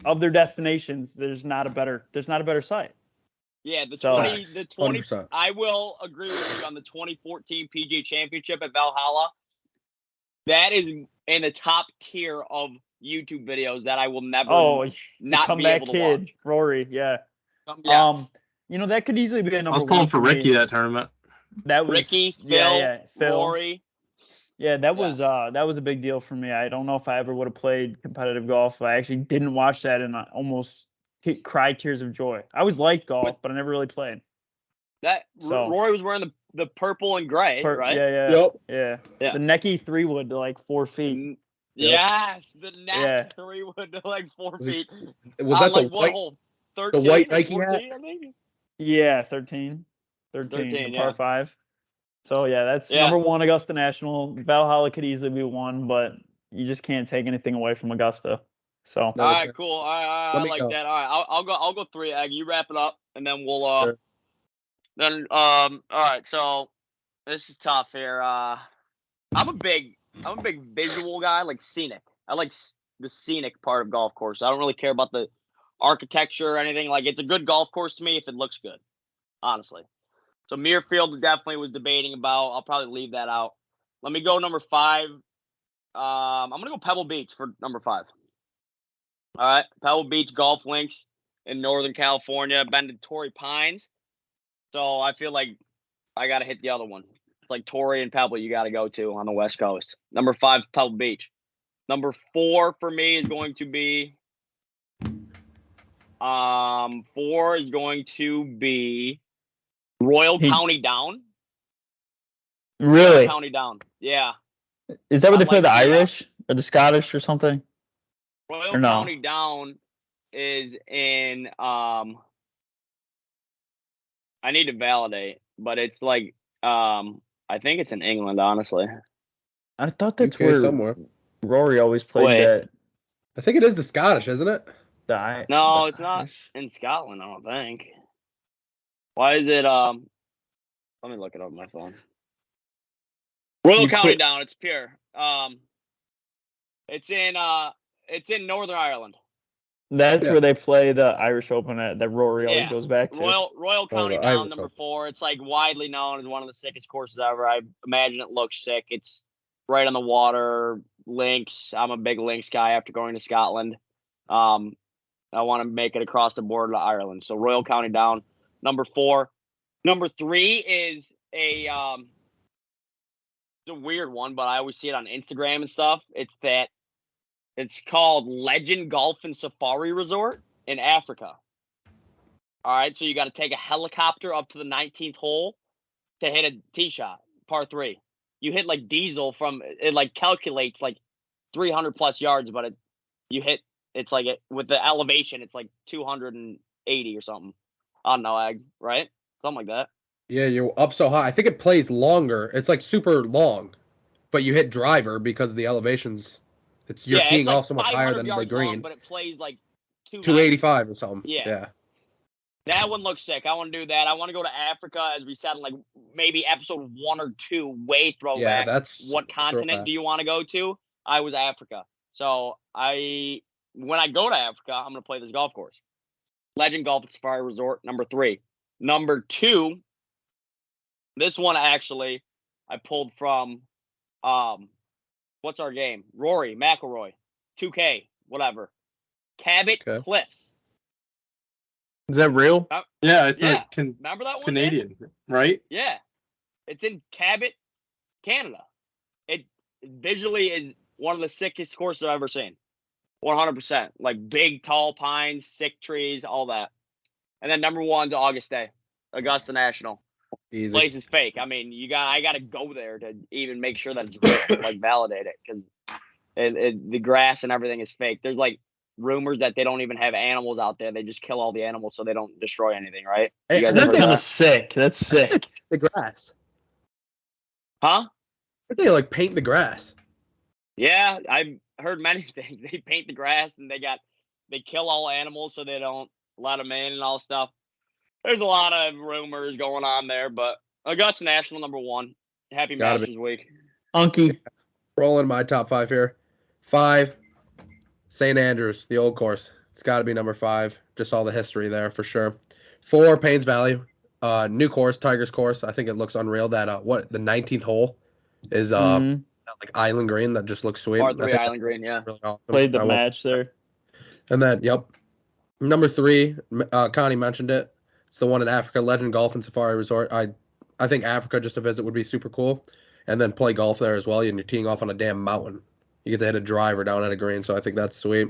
of their destinations, there's not a better site. Yeah, the 20. 100%. I will agree with you on the 2014 PGA Championship at Valhalla. That is in the top tier of YouTube videos that I will never not be able to watch. Rory, yeah. Yes. That could easily be a number 1. I was pulling for Ricky that tournament. That was Ricky, Phil, Rory. Yeah, that was a big deal for me. I don't know if I ever would have played competitive golf. I actually didn't watch that and I almost cried tears of joy. I always liked golf, but I never really played. Rory was wearing the purple and gray, right? Yeah. The necky 3-wood to like 4 feet. Yes, the neck 3-wood to like 4 feet. Was that the white hole? 13, the white Nike 14, hat? I think? Yeah, 13. 13 par 5. So that's number 1, Augusta National. Valhalla could easily be 1, but you just can't take anything away from Augusta. So all right, cool. I like that. All right, I'll go 3. Egg, you wrap it up, and then we'll Sure. Then all right. So this is tough here. I'm a big visual guy, like scenic. I like the scenic part of golf course. I don't really care about the architecture or anything. Like, it's a good golf course to me if it looks good, honestly. So Muirfield definitely was debating about. I'll probably leave that out. Let me go number 5. I'm gonna go Pebble Beach for number 5. All right, Pebble Beach Golf Links in Northern California. Been to Torrey Pines, so I feel like I gotta hit the other one. It's like Torrey and Pebble you gotta go to on the West Coast. Number 5, Pebble Beach. Number 4 for me is going to be 4 is going to be Royal County Down. Really? Royal County Down. Yeah. Is that where they play the Irish or the Scottish or something? Royal County Down is in I need to validate, but it's like I think it's in England, honestly. I thought that's where somewhere Rory always played that. I think it is the Scottish, isn't it? No, it's not in Scotland, I don't think. Why is it let me look it up on my phone. Royal County Down, it's pure. It's in Northern Ireland. That's where they play the Irish Open at that Rory always goes back to. Royal County Down, number 4. It's like widely known as one of the sickest courses ever. I imagine it looks sick. It's right on the water, links. I'm a big links guy after going to Scotland. I want to make it across the border to Ireland. So Royal County Down, number 4. Number 3 is it's a weird one, but I always see it on Instagram and stuff. It's called Legend Golf and Safari Resort in Africa. All right, so you got to take a helicopter up to the 19th hole to hit a tee shot, par 3. You hit like diesel it like calculates like 300 plus yards, but it's like with the elevation, it's like 280 or something. I don't know, right? Something like that. Yeah, you're up so high. I think it plays longer. It's like super long, but you hit driver because of the elevations. You're teeing off so much higher than the green. Long, but it plays like 285 or something. Yeah. That one looks sick. I want to do that. I want to go to Africa, as we said, in like maybe episode 1 or 2. Way throwback. Yeah, that's what continent throwback. do you want to go to? I was Africa. So when I go to Africa, I'm gonna play this golf course. Legend Golf and Safari Resort, number 3. Number 2. This one actually I pulled from what's our game? Rory McIlroy, 2K, whatever. Cabot Cliffs. Is that real? Yeah, it's remember that one? Canadian, right? Yeah, it's in Cabot, Canada. It visually is one of the sickest courses I've ever seen. 100%, like big, tall pines, sick trees, all that. And then number 1's Augusta National. Easy. Place is fake. I mean, I got to go there to even make sure that it's real, like validate it, because the grass and everything is fake. There's like rumors that they don't even have animals out there. They just kill all the animals so they don't destroy anything, right? Hey, that's kind of sick. That's sick. The grass. Huh? They like paint the grass. Yeah, I've heard many things. They paint the grass and they kill all animals so they don't let them in and all stuff. There's a lot of rumors going on there, but Augusta National, number 1. Happy Masters Week. Unky. Rolling my top 5 here. 5, St. Andrews, the old course. It's got to be number 5. Just all the history there for sure. 4, Paynes Valley. New course, Tigers course. I think it looks unreal. That the 19th hole is like island green that just looks sweet. Par 3 island green, yeah. Really awesome. Played the match there. And then, number 3, Connie mentioned it. It's the one in Africa, Legend Golf and Safari Resort. I think Africa, just to visit, would be super cool. And then play golf there as well. And you're teeing off on a damn mountain. You get to hit a driver down at a green, so I think that's sweet.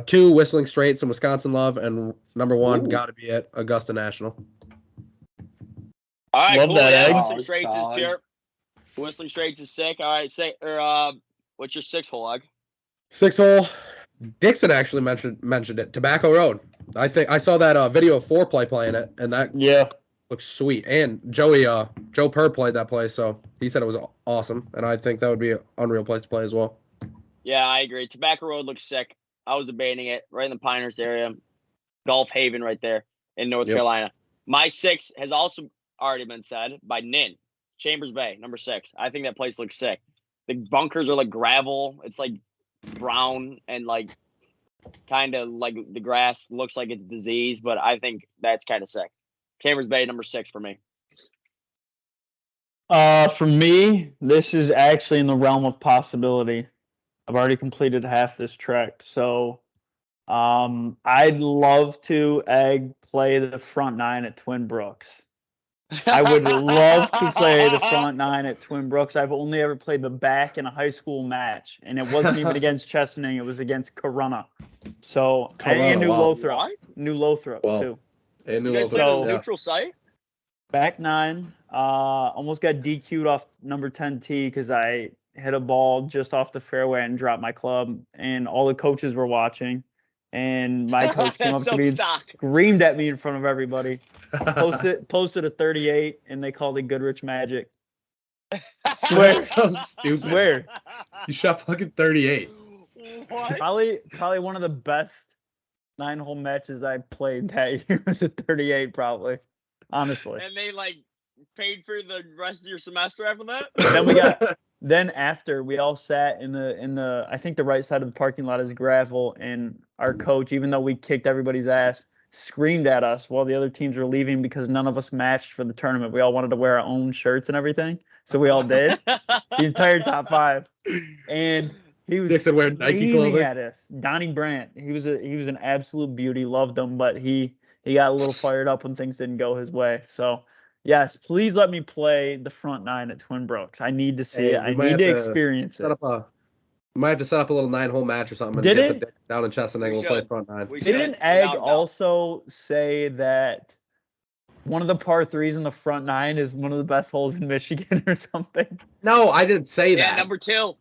2, Whistling Straits and Wisconsin love. And number 1, got to be it, Augusta National. All right, love cool. that. Whistling Straits is pure. Whistling Straits is sick. All right, what's your 6th hole, Egg? 6th hole. Dixon actually mentioned it. Tobacco Road. I think I saw that video of Foreplay playing it, and that looks sweet. And Joe Purr played that place, so he said it was awesome, and I think that would be an unreal place to play as well. Yeah, I agree. Tobacco Road looks sick. I was debating it right in the Pinehurst area, Gulf Haven right there in North Carolina. My 6 has also already been said by Nin, Chambers Bay, number 6. I think that place looks sick. The bunkers are like gravel. It's like brown and like kind of like the grass looks like it's diseased, but I think that's kind of sick. Chambers Bay, number 6 for me. For me, this is actually in the realm of possibility. I've already completed half this trek, so I'd love to play the front 9 at Twin Brooks. I would love to play the front 9 at Twin Brooks. I've only ever played the back in a high school match, and it wasn't even against Chesaning. It was against Corunna. So, and New Lothrop. New Lothrop, too. And New Lothrop. So, neutral site? Back 9. Almost got DQ'd off number 10 tee because I hit a ball just off the fairway and dropped my club, and all the coaches were watching. And my coach came up to me and screamed at me in front of everybody. Posted a 38, and they called it Goodrich Magic. Swear. So stupid. Swear. You shot fucking 38. What? Probably one of the best 9-hole matches I played that year was a 38, probably. Honestly. And they like paid for the rest of your semester after that? Then after we all sat in the I think the right side of the parking lot is gravel, and our coach, even though we kicked everybody's ass, screamed at us while the other teams were leaving because none of us matched for the tournament. We all wanted to wear our own shirts and everything, so we all did. The entire top 5, and he was screaming at us. Donnie Brandt, he was an absolute beauty. Loved him, but he got a little fired up when things didn't go his way. So. Yes, please let me play the front 9 at Twin Brooks. I need to see it. I need to experience it. Might have to set up a little 9-hole match or something. Did it? Down in Chesaning, we'll play front 9. Didn't Egg also say that one of the par 3s in the front 9 is one of the best holes in Michigan or something? No, I didn't say that. Yeah, number 2.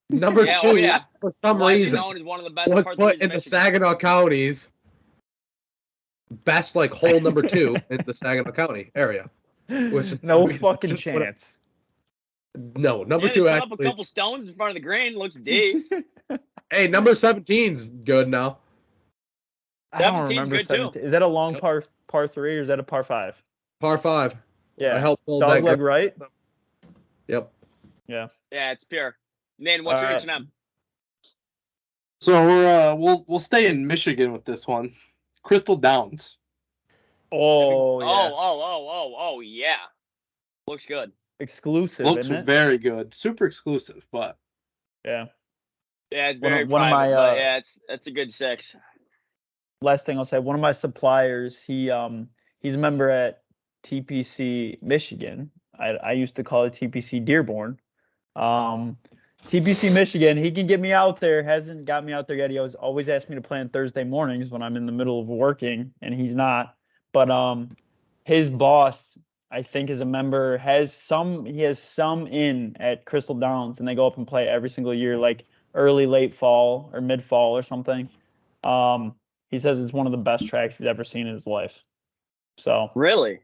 Number 2, for some reason, known as one of the best was par 3s put in the Saginaw County's best hole number 2 in the Saginaw County area. Which is no fucking chance. No, number 2 actually. Up a couple stones in front of the green, looks deep. Hey, number 17's good now. I don't remember 17. Is that a long par par 3, or is that a par 5? Par 5. Yeah. I helped build Dog that. leg right? Yep. Yeah. Yeah, it's pure. Nan, what's your All right. H&M? So we'll stay in Michigan with this one. Crystal Downs. Oh, yeah. Oh, yeah. Looks good. Exclusive, Looks isn't it? very good. Super exclusive, but Yeah. Yeah, it's One very of my, private, but yeah, it's a good 6. Last thing I'll say, one of my suppliers, he's a member at TPC Michigan. I used to call it TPC Dearborn. TPC Michigan, he can get me out there. Hasn't got me out there yet. He always asks me to play on Thursday mornings when I'm in the middle of working, and he's not. But his boss, I think, is a member. He has some in at Crystal Downs, and they go up and play every single year, like early, late fall or mid fall or something. He says it's one of the best tracks he's ever seen in his life. So Really?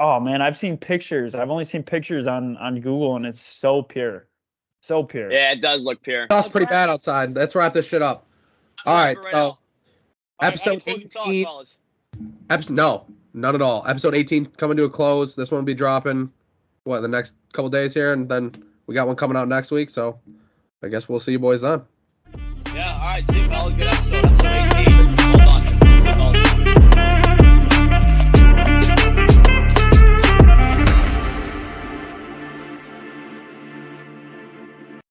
oh man, I've seen pictures. I've only seen pictures on Google, and it's so pure. So pure. Yeah, it does look pure. It's pretty bad outside. Let's wrap this shit up. All right, so episode 18. No, none at all. Episode 18 coming to a close. This one will be dropping, the next couple days here, and then we got one coming out next week. So I guess we'll see you boys then. Yeah, all right. See you, fellas. Good episode.